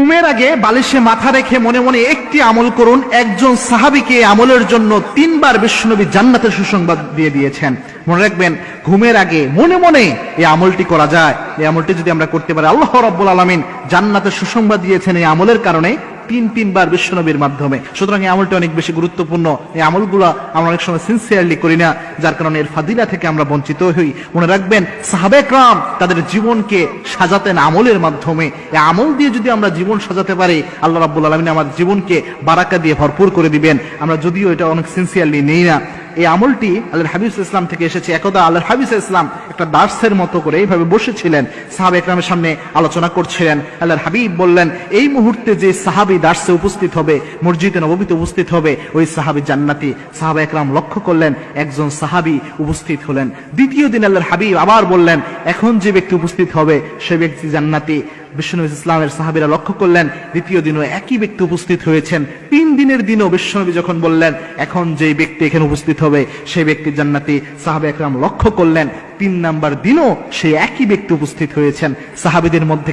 ঘুমের আগে বালিশে মাথা রেখে মনে মনে একটি আমল করুন। একজন সাহাবীকে আমলের জন্য 3 বার বিশ্বনবী জান্নাতের সুসংবাদ দিয়ে দিয়েছেন। মনে রাখবেন, ঘুমের আগে মনে মনে এই আমলটি করা যায়। এই আমলটি যদি আমরা করতে পারি, আল্লাহ রাব্বুল আলামিন জান্নাতের সুসংবাদ দিয়েছেন এই আমলের কারণে 3 বার বিশ্বনবীর মাধ্যমে। সুতরাং এই আমলটি অনেক বেশি গুরুত্বপূর্ণ। এই আমলগুলো আমরা অনেক সময় সিনসিয়ারলি করি না, যার কারণে এর ফাদিলা থেকে আমরা বঞ্চিত হই। মনে রাখবেন, সাহাবায়ে কেরাম তাদের জীবনকে সাজাতেন আমলের মাধ্যমে। এই আমল দিয়ে যদি আমরা জীবন সাজাতে পারি, আল্লাহ রাব্বুল আলামিন আমাদের জীবনকে বারাকা দিয়ে ভরপুর করে দিবেন। আমরা যদিও এটা অনেক সিনসিয়ারলি নেই না। এই আমলটি আল্লাহর হাবিব সাল্লাল্লাহু আলাইহি ওয়াসাল্লাম থেকে এসেছে। একদা আল্লাহর হাবিব সাল্লাল্লাহু আলাইহি ওয়াসাল্লাম একটা দার্সের মতো করে এইভাবে বসেছিলেন, সাহাবা একরামের সামনে আলোচনা করছিলেন। আল্লাহর হাবিব বললেন, এই মুহূর্তে যে সাহাবী দার্সে উপস্থিত হবে, মসজিদে নববীতে উপস্থিত হবে, ওই সাহাবী জান্নাতি। সাহাবা একরাম লক্ষ্য করলেন, একজন সাহাবী উপস্থিত হলেন। দ্বিতীয় দিন আল্লাহর হাবিব আবার বললেন, এখন যে ব্যক্তি উপস্থিত হবে সে ব্যক্তি জান্নাতি। বিশ্বনবী ইসলামের সাহাবীরা লক্ষ্য করলেন, দ্বিতীয় দিনও একই ব্যক্তি উপস্থিত হয়েছেন। 3 দিনের দিনও বিশ্বনবী যখন বললেন, এখন যে ব্যক্তি এখানে উপস্থিত হবে সেই ব্যক্তি জান্নাতি, সাহাবা একরাম লক্ষ্য করলেন 3 নাম্বার দিনও সেই একই ব্যক্তি উপস্থিত হয়েছেন। সাহাবীদের মধ্যে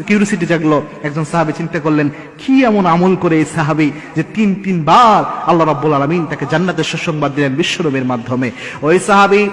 কিউরিসিটি জাগলো। একজন সাহাবী চিন্তা করলেন, কি এমন আমল করে এই সাহাবী যে 3 বার আল্লাহ রাব্বুল আলামিন তাকে জান্নাতের সুসংবাদ দিলেন বিশ্বনবীর মাধ্যমে। ওই সাহাবী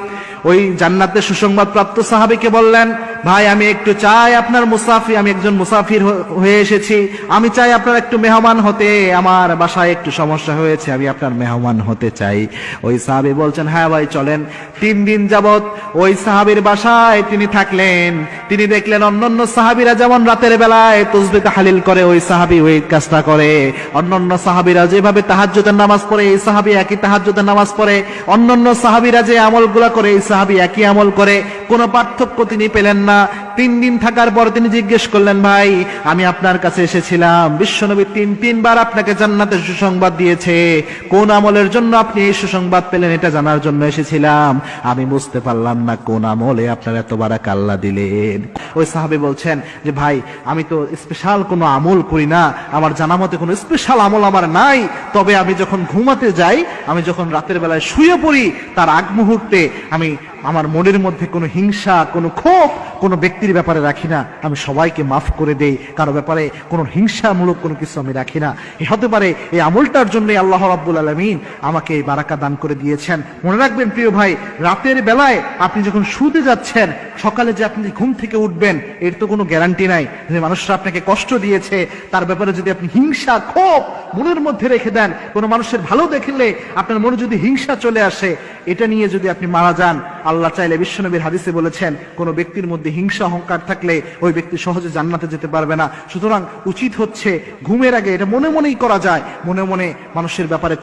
ওই জান্নাতের সুসংবাদ প্রাপ্ত সাহাবীকে বললেন, ভাই আমি একটু চাই আপনার মুসাফির, আমি একজন মুসাফির হয়ে এসেছি, আমি চাই আপনার একটু মেহমান হতে, আমার বাসায় একটু সমস্যা হয়েছে, আমি আপনার মেহমান হতে চাই। ওই সাহাবী বলছেন, হ্যাঁ ভাই চলেন। 3 দিন যাবত ওই সাহাবীর বাসায় তিনি থাকলেন। তিনি দেখলেন অন্যান্য সাহাবীরা যেমন রাতের বেলায় তাসবিহ তাহলিল করে, ওই সাহাবী ওই কাজটা করে। অন্যান্য সাহাবীরা যেভাবে তাহাজ্জুদের নামাজ পড়ে, এই সাহাবী একই তাহাজ্জুদের নামাজ পড়ে। অন্যান্য সাহাবীরা যে আমলগুলো করে, এই সাহাবী একই আমল করে। কোনো পার্থক্য তিনি পেলেন না। 3 দিন থাকার পর তিনি জিজ্ঞেস করলেন, ভাই আমি আপনার কাছে এসেছিলাম, বিশ্বনবী 3 বার আপনাকে জান্নাতের সুসংবাদ দিয়েছে, কোন আমলের জন্য আপনি এই সুসংবাদ পেলেন এটা জানার জন্য এসেছিলাম। আমি বুঝতে পারলাম না কোন আমলে আপনার এত বারাকা আল্লাহ দিলেন। ওই সাহাবী বলছেন যে, ভাই আমি তো স্পেশাল কোনো আমল করি না, আমার জানা মতে কোনো স্পেশাল আমল আমার নাই। তবে আমি যখন ঘুমাতে যাই, আমি যখন রাতের বেলায় শুয়ে পড়ি, তার আগ মুহূর্তে আমি আমার মনের মধ্যে কোনো হিংসা, কোনো ক্ষোভ কোনো ব্যক্তির ব্যাপারে রাখি না। আমি সবাইকে মাফ করে দেই, কারো ব্যাপারে কোনো হিংসামূলক কোনো কিছু আমি রাখি না। এ হতে পারে এই আমলটার জন্য আল্লাহ রাব্বুল আলামিন আমাকে এই বারাকা দান করে দিয়েছেন। মনে রাখবেন প্রিয় ভাই, রাতের বেলায় আপনি যখন শুতে যাচ্ছেন, সকালে যে আপনি ঘুম থেকে উঠবেন এর তো কোনো গ্যারান্টি নাই। যে মানুষরা আপনাকে কষ্ট দিয়েছে তার ব্যাপারে যদি আপনি হিংসা, ক্ষোভ মনের মধ্যে রেখে দেন, কোনো মানুষের ভালো দেখলে আপনার মনে যদি হিংসা চলে আসে, এটা নিয়ে যদি আপনি মারা যান, আল্লাহ চাইলে, বিশ্বনবীর হাদিসে বলেছেন, কোন ব্যক্তির মধ্যে হিংসা অহংকার থাকলে ওই ব্যক্তি সহজে জান্নাতে যেতে পারবে না। সুতরাং উচিত হচ্ছে ঘুমের আগে, এটা মনে মনেই করা যায়, মনে মনে মানুষের ব্যাপারে